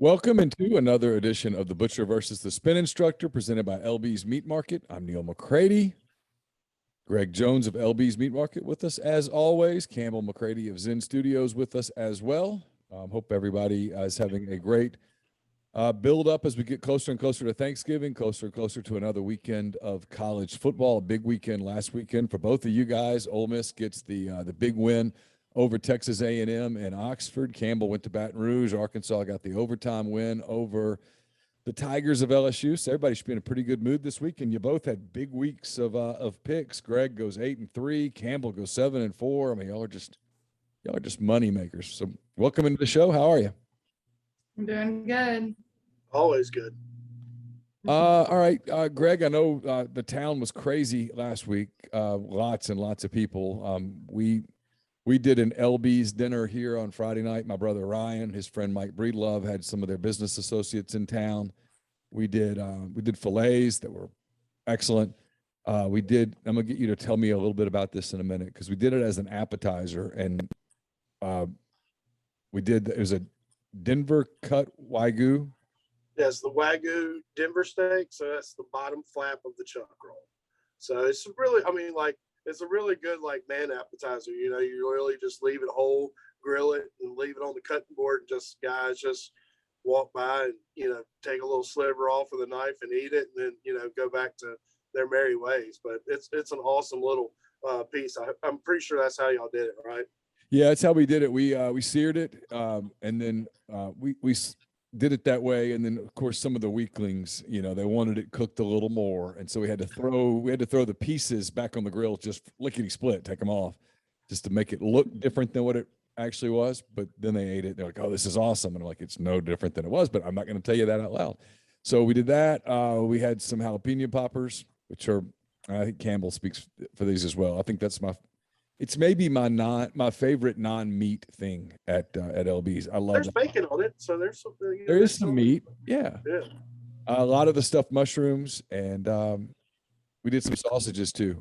Welcome into another edition of the Butcher versus the Spin Instructor, presented by LB's Meat Market. I'm Neil McCready. Greg Jones of LB's Meat Market with us as always. Campbell McCready of Zen Studios with us as well. Hope everybody is having a great build up as we get closer and closer to Thanksgiving, closer and closer to another weekend of college football. A big weekend last weekend for both of you guys. Ole Miss gets the big win over Texas A&M and Oxford. Campbell went to Baton Rouge. Arkansas got the overtime win over the Tigers of LSU. So everybody should be in a pretty good mood this week. And you both had big weeks of picks. Greg goes 8-3. Campbell goes 7-4. I mean, y'all are just money makers. So welcome into the show. How are you? I'm doing good. Always good. All right, Greg, I know the town was crazy last week. Lots and lots of people. We did an LB's dinner here on Friday night. My brother Ryan, his friend Mike Breedlove had some of their business associates in town. We did fillets that were excellent. I'm gonna get you to tell me a little bit about this in a minute, because we did it as an appetizer, and it was a Denver cut Wagyu. Yes, the Wagyu Denver steak. So that's the bottom flap of the chuck roll. So it's really, it's a really good man appetizer. You know, you really just leave it whole, grill it, and leave it on the cutting board. And guys just walk by and, take a little sliver off with a knife and eat it, and then, go back to their merry ways. But it's an awesome little piece. I'm pretty sure that's how y'all did it, right? Yeah, that's how we did it. We seared it, and then we did it that way. And then of course some of the weaklings, they wanted it cooked a little more, and so we had to throw the pieces back on the grill, just lickety split, take them off, just to make it look different than what it actually was. But then they ate it. They're like, "Oh, this is awesome," and I'm like, "It's no different than it was," but I'm not going to tell you that out loud. So we did that. We had some jalapeno poppers, which are, I think Campbell speaks for these as well. I think it's maybe my favorite non-meat thing at LB's. I love. There's bacon on it, so there's something. There is some meat, yeah. Yeah. A lot of the stuffed mushrooms, and we did some sausages too.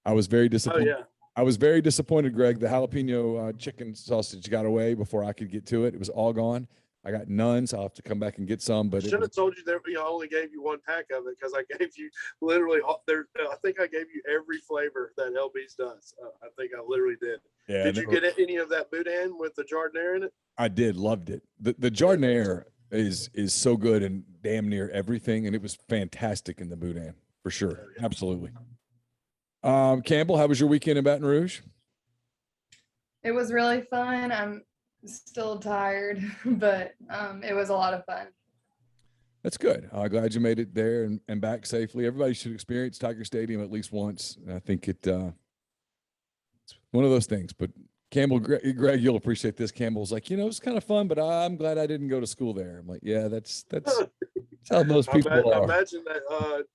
I was very disappointed. Oh yeah. I was very disappointed, Greg. The jalapeno chicken sausage got away before I could get to it. It was all gone. I got none, so I'll have to come back and get some. But I should have told you that I only gave you one pack of it, because I gave you literally I think I gave you every flavor that LB's does. I think I literally did. Yeah, did you get any of that boudin with the jardiniere in it? I did, loved it. The jardiniere is so good in damn near everything, and it was fantastic in the boudin for sure. Yeah. Absolutely. Campbell, how was your weekend in Baton Rouge? It was really fun. I'm still tired, but it was a lot of fun. That's good. Glad you made it there and back safely. Everybody should experience Tiger Stadium at least once. I think it's one of those things. But Campbell, Greg, you'll appreciate this. Campbell's like, it's kind of fun, but I'm glad I didn't go to school there. I'm like, yeah, that's how most people are. I imagine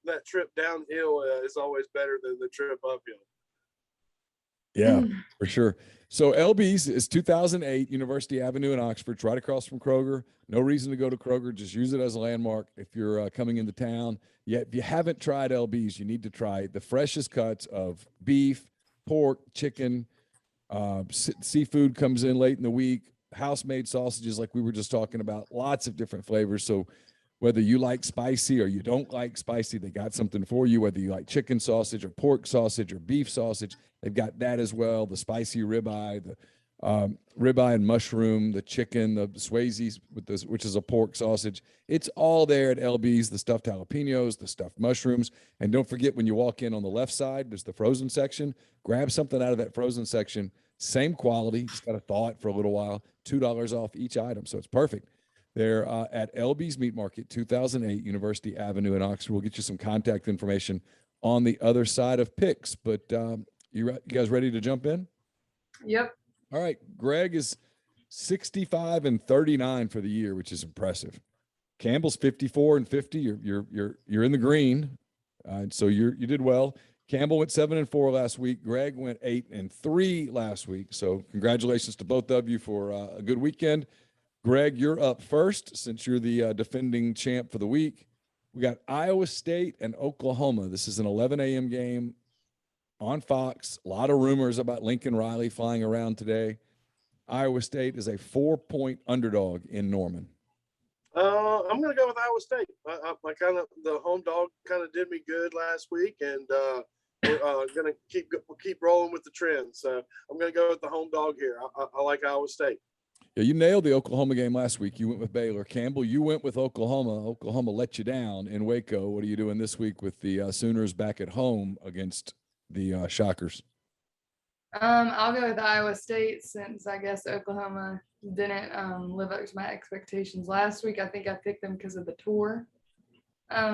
that trip downhill is always better than the trip uphill. Yeah, for sure. So LB's is 2008 University Avenue in Oxford, right across from Kroger. No reason to go to Kroger. Just use it as a landmark if you're coming into town. Yet, if you haven't tried LB's, you need to try the freshest cuts of beef, pork, chicken. Seafood comes in late in the week. House-made sausages, like we were just talking about. Lots of different flavors. So whether you like spicy or you don't like spicy, they got something for you. Whether you like chicken sausage or pork sausage or beef sausage, they've got that as well. The spicy ribeye, the ribeye and mushroom, the chicken, the Swayze which is a pork sausage. It's all there at LB's. The stuffed jalapenos, the stuffed mushrooms, and don't forget, when you walk in on the left side, there's the frozen section. Grab something out of that frozen section. Same quality, just got to thaw it for a little while. $2 off each item, so it's perfect. They're at LB's Meat Market, 2008 University Avenue in Oxford. We'll get you some contact information on the other side of picks. But you guys ready to jump in? Yep. All right. Greg is 65-39 for the year, which is impressive. Campbell's 54-50. You're in the green, so you did well. Campbell went 7-4 last week. Greg went 8-3 last week. So congratulations to both of you for a good weekend. Greg, you're up first since you're the defending champ for the week. We got Iowa State and Oklahoma. This is an 11 a.m. game on Fox. A lot of rumors about Lincoln Riley flying around today. Iowa State is a 4-point underdog in Norman. I'm going to go with Iowa State. I kind of the home dog kind of did me good last week, and we're going to keep rolling with the trend. So I'm going to go with the home dog here. I like Iowa State. Yeah, you nailed the Oklahoma game last week. You went with Baylor. Campbell, you went with Oklahoma. Oklahoma let you down in Waco. What are you doing this week with the Sooners back at home against the Shockers? I'll go with Iowa State since I guess Oklahoma didn't live up to my expectations last week. I think I picked them because of the tour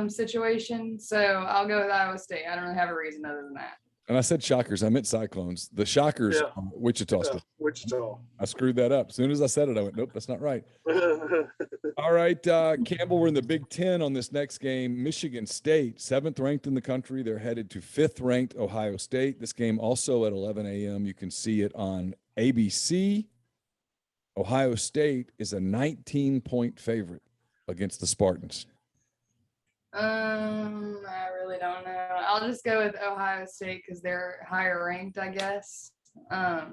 situation. So I'll go with Iowa State. I don't really have a reason other than that. And I said Shockers. I meant Cyclones. The Shockers, Yeah. Wichita State. Wichita. I screwed that up. As soon as I said it, I went, nope, that's not right. All right, Campbell, we're in the Big Ten on this next game. Michigan State, 7th ranked in the country. They're headed to 5th ranked Ohio State. This game also at 11 a.m. You can see it on ABC. Ohio State is a 19-point favorite against the Spartans. I really don't know. I'll just go with Ohio State because they're higher ranked, I guess. I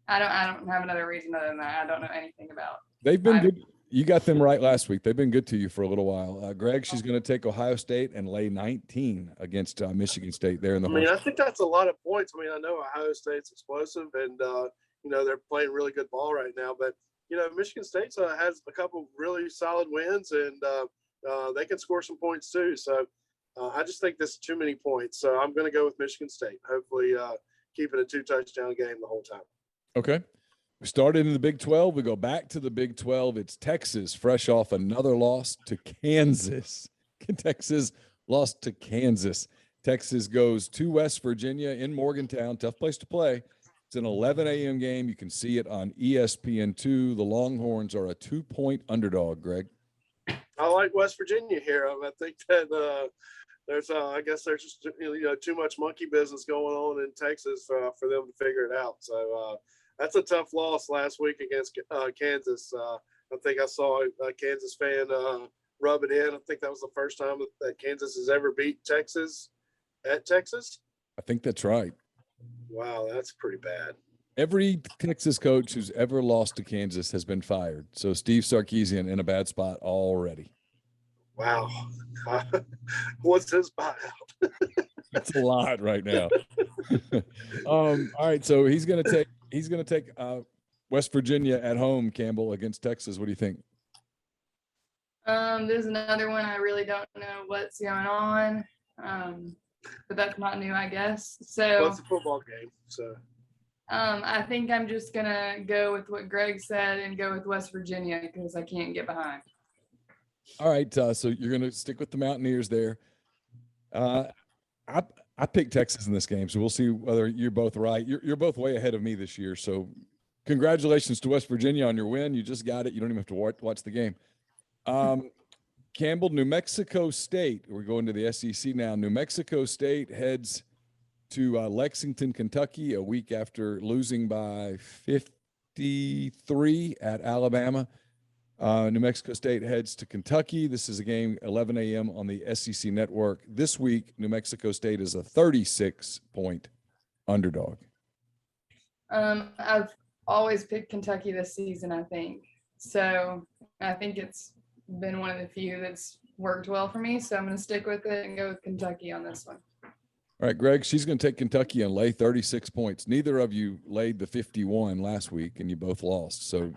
don't have another reason other than that. I don't know anything about. They've been good. You got them right last week. They've been good to you for a little while. Greg, she's going to take Ohio State and lay 19 against Michigan State there in the. I think that's a lot of points. I know Ohio State's explosive, and they're playing really good ball right now. But Michigan State has a couple really solid wins, and they can score some points too. So I just think this is too many points. So I'm going to go with Michigan State. Hopefully, keep it a 2-touchdown game the whole time. Okay. We started in the Big 12. We go back to the Big 12. It's Texas, fresh off another loss to Kansas. Texas lost to Kansas. Texas goes to West Virginia in Morgantown. Tough place to play. It's an 11 a.m. game. You can see it on ESPN2. The Longhorns are a 2-point underdog, Greg. I like West Virginia here. I think that there's just too much monkey business going on in Texas for them to figure it out. So that's a tough loss last week against Kansas. I think I saw a Kansas fan rub it in. I think that was the first time that Kansas has ever beat Texas at Texas. I think that's right. Wow, that's pretty bad. Every Texas coach who's ever lost to Kansas has been fired. So Steve Sarkisian in a bad spot already. Wow. What's his buyout? That's a lot right now. All right. So he's going to take West Virginia at home, Campbell, against Texas. What do you think? There's another one. I really don't know what's going on. But that's not new, I guess. So it's a football game. So I think I'm just gonna go with what Greg said and go with West Virginia because I can't get behind. All right, so you're gonna stick with the Mountaineers there. I picked Texas in this game, so we'll see whether you're both right. You're both way ahead of me this year, so congratulations to West Virginia on your win. You just got it. You don't even have to watch the game. Campbell, New Mexico State. We're going to the SEC now. New Mexico State heads to Lexington, Kentucky, a week after losing by 53 at Alabama. New Mexico State heads to Kentucky. This is a game 11 a.m. on the SEC network. This week, New Mexico State is a 36-point underdog. I've always picked Kentucky this season, I think. So I think it's been one of the few that's worked well for me. So I'm going to stick with it and go with Kentucky on this one. All right, Greg, she's going to take Kentucky and lay 36 points. Neither of you laid the 51 last week, and you both lost. So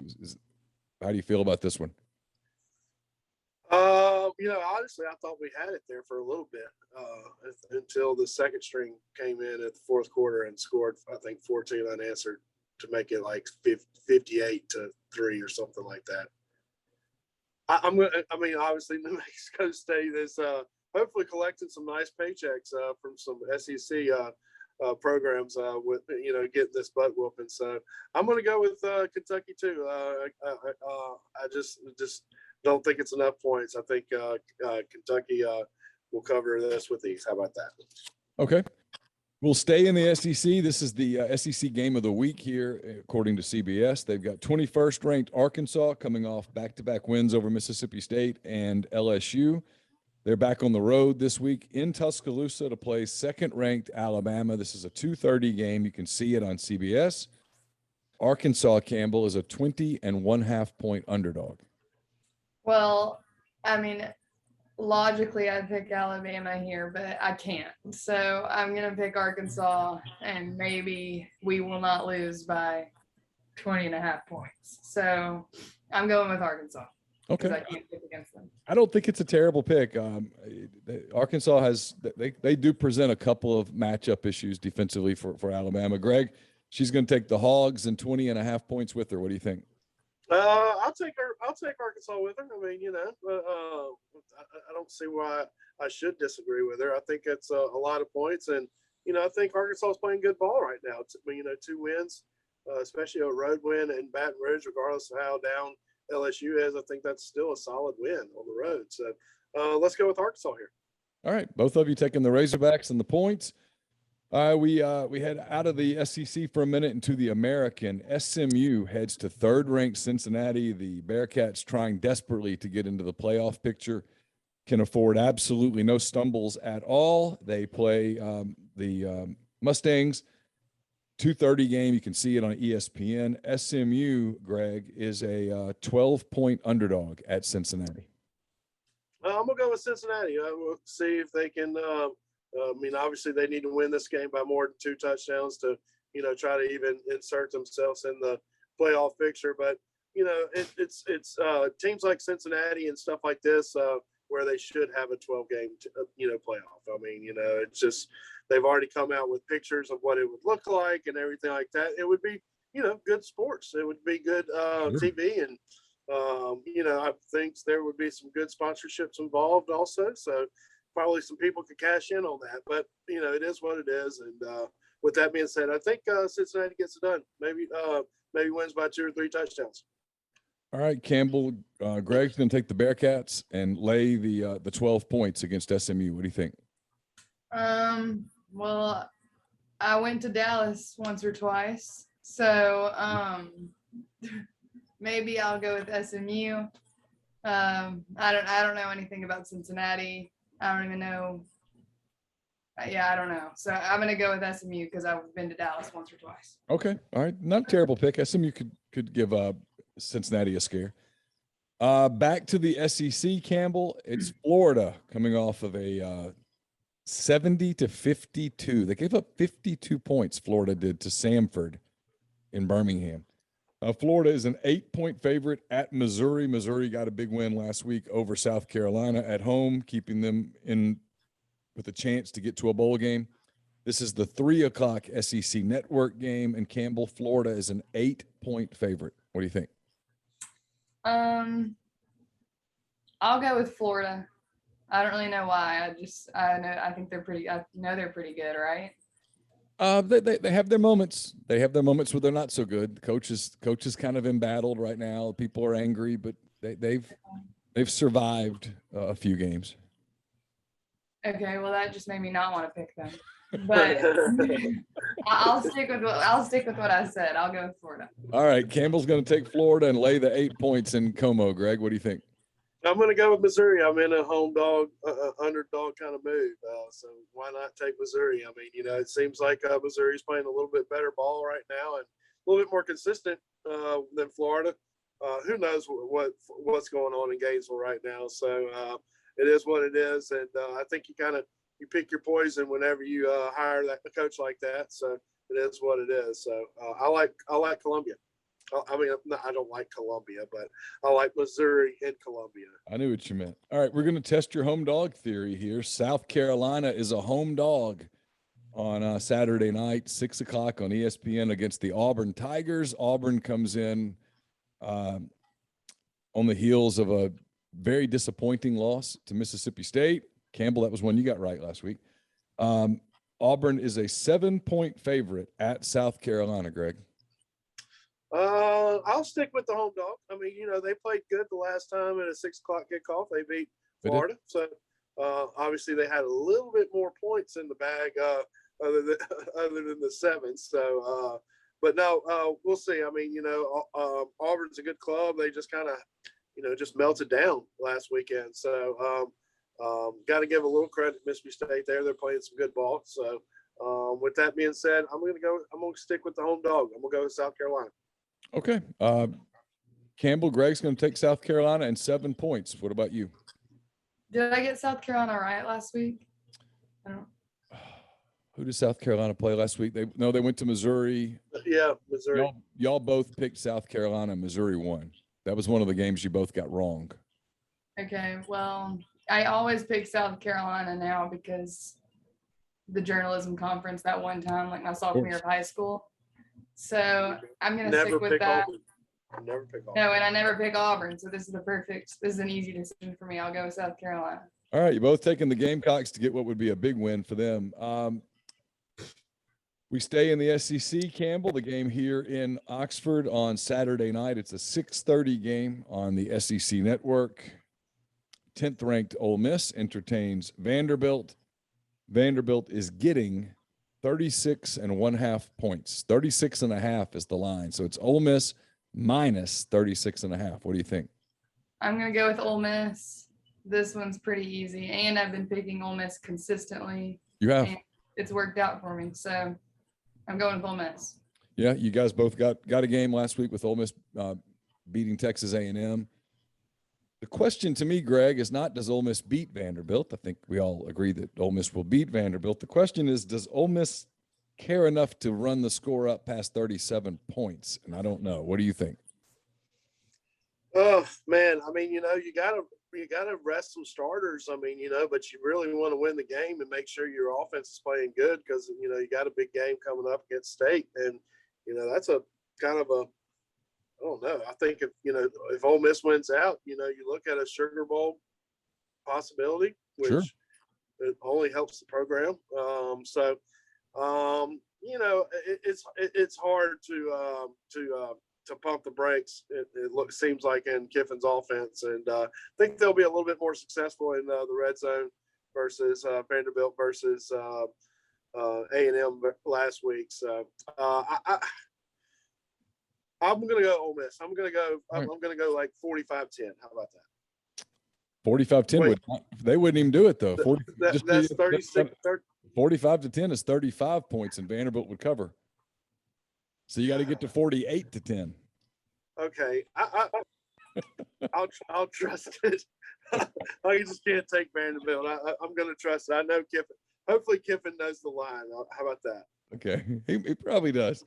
how do you feel about this one? Honestly, I thought we had it there for a little bit until the second string came in at the fourth quarter and scored, I think, 14 unanswered to make it like 58-3 or something like that. Obviously, New Mexico State is hopefully collecting some nice paychecks from some SEC programs with getting this butt whooping. So I'm going to go with Kentucky too. I just don't think it's enough points. I think Kentucky will cover this with ease. How about that? Okay. We'll stay in the SEC. This is the SEC game of the week here, according to CBS. They've got 21st ranked Arkansas coming off back-to-back wins over Mississippi State and LSU. They're back on the road this week in Tuscaloosa to play second-ranked Alabama. This is a 2:30 game. You can see it on CBS. Arkansas, Campbell, is a 20.5 point underdog. Well, I mean, logically, I'd pick Alabama here, but I can't. So I'm going to pick Arkansas, and maybe we will not lose by 20.5 points. So I'm going with Arkansas because Okay. I can't pick against them. I don't think it's a terrible pick. Arkansas they do present a couple of matchup issues defensively for Alabama. Greg, she's going to take the Hogs and 20.5 points with her. What do you think? I'll take her. I'll take Arkansas with her. I mean, I don't see why I should disagree with her. I think it's a lot of points, and I think Arkansas is playing good ball right now. Two wins, especially a road win in Baton Rouge, regardless of how down LSU is. I think that's still a solid win on the road. So let's go with Arkansas here. All right, both of you taking the Razorbacks and the points. We head out of the SEC for a minute into the American. SMU heads to third-ranked Cincinnati. The Bearcats, trying desperately to get into the playoff picture, can afford absolutely no stumbles at all. They play the Mustangs. 2:30 game. You can see it on ESPN. SMU, Greg, is a 12-point underdog at Cincinnati. I'm gonna go with Cincinnati. We'll see if they can. Obviously they need to win this game by more than 2 touchdowns to, try to even insert themselves in the playoff picture. But it's teams like Cincinnati and stuff like this where they should have a 12-game, playoff. I mean, it's just they've already come out with pictures of what it would look like and everything like that. It would be, good sports. It would be good TV and. I think there would be some good sponsorships involved also. So probably some people could cash in on that, but it is what it is. And with that being said, I think Cincinnati gets it done. Maybe wins by 2 or 3 touchdowns. All right, Campbell, Greg's going to take the Bearcats and lay the 12 points against SMU. What do you think? Well, I went to Dallas once or twice, so maybe I'll go with SMU. I don't know anything about Cincinnati. I don't even know. Yeah, I don't know. So I'm gonna go with SMU because I've been to Dallas once or twice. Okay, all right, not a terrible pick. SMU could give Cincinnati a scare. Back to the SEC, Campbell. It's Florida coming off of a 70-52. They gave up 52 points. Florida did to Samford in Birmingham. Florida is an 8-point favorite at Missouri. Missouri got a big win last week over South Carolina at home, keeping them in with a chance to get to a bowl game. This is the 3:00 SEC network game, and Campbell, Florida is an 8-point favorite. What do you think? I'll go with Florida. I don't really know why. I think they're pretty. I know they're pretty good, right? They have their moments. They have their moments where they're not so good. The coach is kind of embattled right now. People are angry, but they've survived a few games. Okay, well that just made me not want to pick them. But I'll stick with what I said. I'll go with Florida. All right, Campbell's going to take Florida and lay the 8 points in Como. Greg, what do you think? I'm going to go with Missouri. I'm in a home dog, underdog kind of mood. So why not take Missouri? I mean, it seems like Missouri's playing a little bit better ball right now and a little bit more consistent than Florida. Who knows what's going on in Gainesville right now? So it is what it is, and I think you pick your poison whenever you hire a coach like that. So it is what it is. So I like Columbia. I mean, I don't like Columbia, but I like Missouri and Columbia. I knew what you meant. All right, we're going to test your home dog theory here. South Carolina is a home dog on Saturday night, 6:00 on ESPN against the Auburn Tigers. Auburn comes in on the heels of a very disappointing loss to Mississippi State. Campbell, that was one you got right last week. Auburn is a 7-point favorite at South Carolina, Greg. I'll stick with the home dog. I mean, they played good the last time at a 6:00 kickoff. They beat Florida. So obviously they had a little bit more points in the bag other than the 7. So, but no, we'll see. I mean, Auburn's a good club. They just kind of, just melted down last weekend. So got to give a little credit to Mississippi State there. They're playing some good ball. So with that being said, I'm going to stick with the home dog. I'm going to go with South Carolina. Okay. Campbell, Greg's going to take South Carolina and 7 points. What about you? Did I get South Carolina right last week? I don't. Who did South Carolina play last week? They went to Missouri. Yeah, Missouri. Y'all both picked South Carolina. Missouri won. That was one of the games you both got wrong. Okay, well, I always pick South Carolina now because the journalism conference that one time, like my sophomore year of high school. So I'm gonna Never stick with pick that. Auburn. Never pick Auburn. No, and I never pick Auburn, so this is an easy decision for me. I'll go with South Carolina. All right, you're both taking the Gamecocks to get what would be a big win for them. We stay in the SEC, Campbell. The game here in Oxford on Saturday night. It's a 6:30 game on the SEC network. 10th ranked Ole Miss entertains Vanderbilt. Vanderbilt is getting 36.5 points. 36.5 is the line. So it's Ole Miss minus 36.5. What do you think? I'm gonna go with Ole Miss. This one's pretty easy, and I've been picking Ole Miss consistently. You have? And it's worked out for me, so I'm going with Ole Miss. Yeah, you guys both got a game last week with Ole Miss beating Texas A&M. The question to me, Greg, is not does Ole Miss beat Vanderbilt? I think we all agree that Ole Miss will beat Vanderbilt. The question is, does Ole Miss care enough to run the score up past 37 points? And I don't know. What do you think? Oh man, I mean, you gotta rest some starters. I mean, but you really want to win the game and make sure your offense is playing good because you got a big game coming up against State, and that's a kind of a I don't know. I think if Ole Miss wins out, you look at a Sugar Bowl possibility, which Sure. it only helps the program. It's hard to pump the brakes. Seems like in Kiffin's offense, and I think they'll be a little bit more successful in the red zone versus Vanderbilt versus A&M last week. So I'm gonna go Ole Miss. I'm gonna go like 45-10. How about that? 45-10 they wouldn't even do it though. That's 36. 45-10 is 35 points, and Vanderbilt would cover. So you got to get to 48-10. Okay, I'll trust it. I just can't take Vanderbilt. I'm gonna trust it. I know Kiffin. Hopefully Kiffin knows the line. How about that? Okay, he probably does.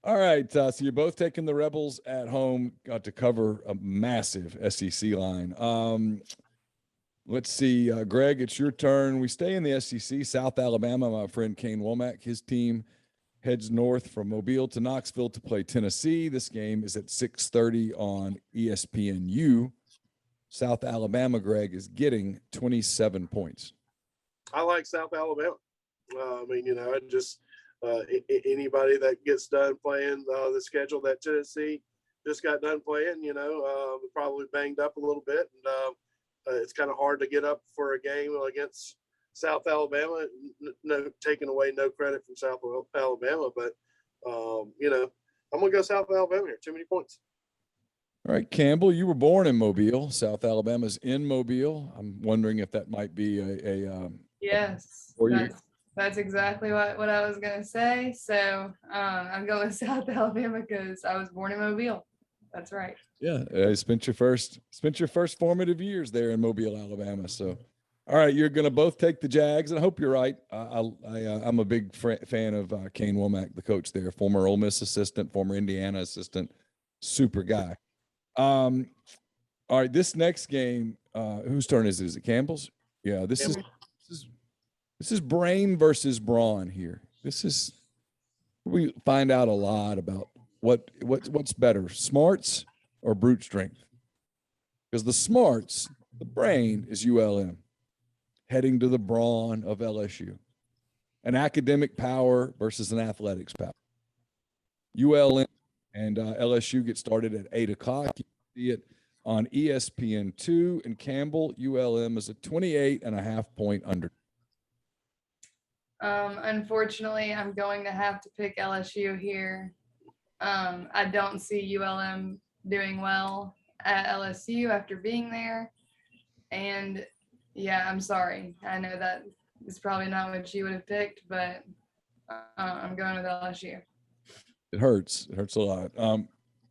All right, so you're both taking the Rebels at home to cover a massive SEC line. Let's see, Greg, it's your turn. We stay in the SEC, South Alabama. My friend Kane Womack, his team heads north from Mobile to Knoxville to play Tennessee. This game is at 6:30 on ESPNU. South Alabama, Greg, is getting 27 points. I like South Alabama. I mean, anybody that gets done playing the schedule that Tennessee just got done playing, probably banged up a little bit. And it's kind of hard to get up for a game against South Alabama. No, taking away no credit from South Alabama, but, I'm going to go South Alabama here. Too many points. All right, Campbell, you were born in Mobile. South Alabama's in Mobile. I'm wondering if that might be Yes, that's exactly what I was gonna say. So I'm going with South Alabama because I was born in Mobile. That's right. Yeah, spent your first formative years there in Mobile, Alabama. So, all right, you're going to both take the Jags, and I hope you're right. I'm a big fan of Kane Womack, the coach there, former Ole Miss assistant, former Indiana assistant, super guy. All right, this next game, whose turn is it? Is it Campbell's? Yeah, this is brain versus brawn here. We find out a lot about what's better, smarts or brute strength. Because the brain is ULM, heading to the brawn of LSU. An academic power versus an athletics power. ULM and LSU get started at 8 o'clock. You see it on ESPN2. And Campbell, ULM is a 28.5 point under. Unfortunately, I'm going to have to pick LSU here. I don't see ULM doing well at LSU after being there. And yeah, I'm sorry. I know that is probably not what you would have picked, but I'm going with LSU. It hurts. It hurts a lot.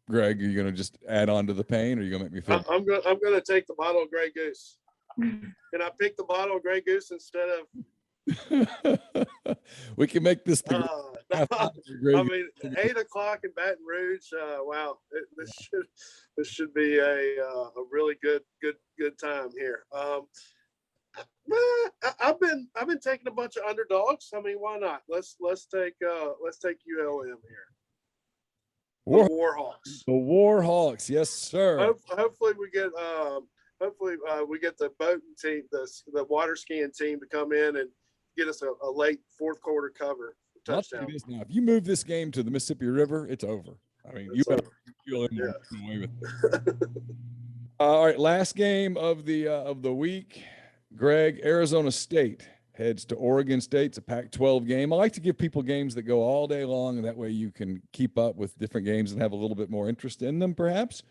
Greg? Are you going to just add on to the pain, or are you going to make me feel? I'm gonna take the bottle of Grey Goose. Can I pick the bottle of Grey Goose instead of? We can make this the I mean, 8 o'clock in Baton Rouge. Wow, this should be a really good time here. I've been taking a bunch of underdogs. I mean, why not? Let's take ULM here. The Warhawks. The Warhawks, yes, sir. Hopefully we get the boating team, the water skiing team to come in and get us a late fourth quarter cover touchdown. Now, if you move this game to the Mississippi River, it's over. I mean, Yeah. away with it. All right, last game of the week. Greg, Arizona State heads to Oregon State. It's a Pac-12 game. I like to give people games that go all day long, and that way you can keep up with different games and have a little bit more interest in them, perhaps.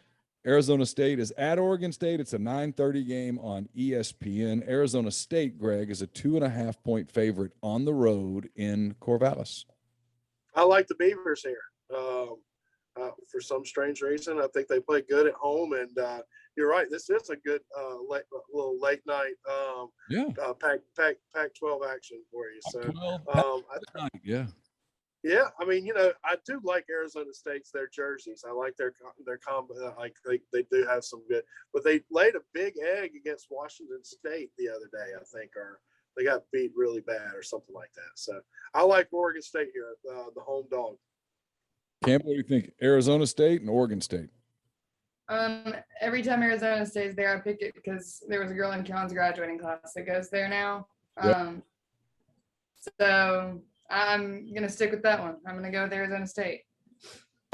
Arizona State is at Oregon State. It's a 9:30 game on ESPN. Arizona State, Greg, is a 2.5-point favorite on the road in Corvallis. I like the Beavers here. For some strange reason, I think they play good at home, and you're right. This is a good little late night Pac-12 action for you. So yeah. I mean, I do like Arizona State's their jerseys. I like their combo. Like they do have some good, but they laid a big egg against Washington State the other day. I think, or they got beat really bad or something like that. So I like Oregon State here, the home dog. Campbell, what do you think? Arizona State and Oregon State. Every time Arizona State's there, I pick it because there was a girl in Keon's graduating class that goes there now. So I'm going to stick with that one. I'm going to go with Arizona State.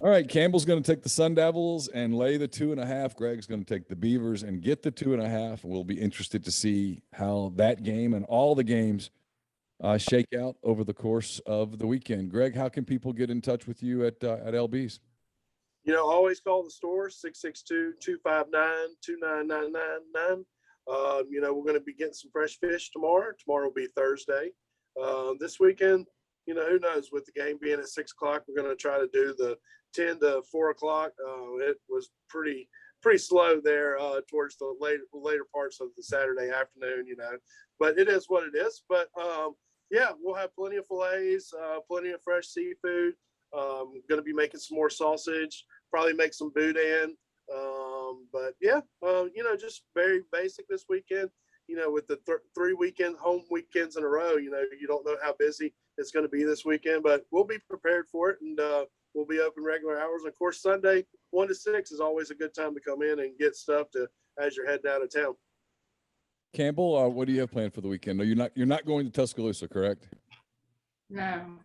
All right. Campbell's going to take the Sun Devils and lay the 2.5. Greg's going to take the Beavers and get the 2.5. We'll be interested to see how that game and all the games shake out over the course of the weekend. Greg, how can people get in touch with you at LB's? Always call the store, 662-259-29999. We're going to be getting some fresh fish tomorrow. Tomorrow will be Thursday. This weekend, who knows, with the game being at 6 o'clock, we're going to try to do the 10 to 4 o'clock. It was pretty slow there towards the later parts of the Saturday afternoon, but it is what it is. But we'll have plenty of fillets, plenty of fresh seafood. Going to be making some more sausage, probably make some boudin. Just very basic this weekend. With the 3 home weekends in a row, you don't know how busy it's going to be this weekend, but we'll be prepared for it, and we'll be open regular hours. Of course, Sunday 1 to 6 is always a good time to come in and get stuff as you're heading out of town. Campbell, what do you have planned for the weekend? No, you're not going to Tuscaloosa, correct? No.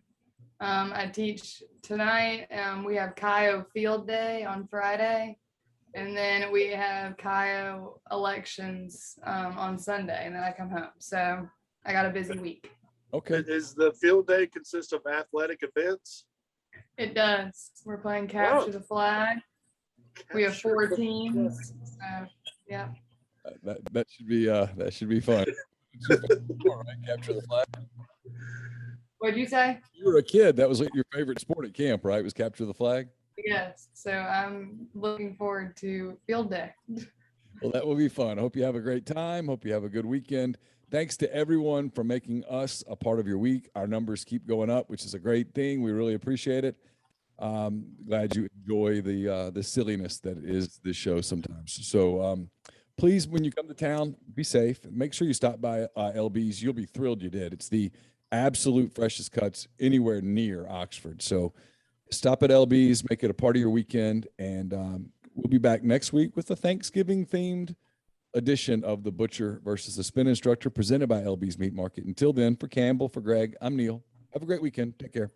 I teach tonight. We have CAIO field day on Friday, and then we have CAIO elections on Sunday, and then I come home. So I got a busy week. Okay. Is the field day consist of athletic events? It does. We're playing Capture the Flag. We have 4 teams. So, yeah. That should be fun. All right, Capture the Flag. What'd you say? You were a kid. That was your favorite sport at camp, right? Was capture the flag? Yes. So I'm looking forward to field day. Well, that will be fun. I hope you have a great time. Hope you have a good weekend. Thanks to everyone for making us a part of your week. Our numbers keep going up, which is a great thing. We really appreciate it. Glad you enjoy the silliness that is this show sometimes. So please, when you come to town, be safe. Make sure you stop by LB's. You'll be thrilled you did. It's the absolute freshest cuts anywhere near Oxford. So stop at LB's, make it a part of your weekend, and we'll be back next week with a Thanksgiving themed edition of The Butcher versus the Spin Instructor presented by LB's Meat Market. Until then, for Campbell, for Greg, I'm Neil. Have a great weekend. Take care.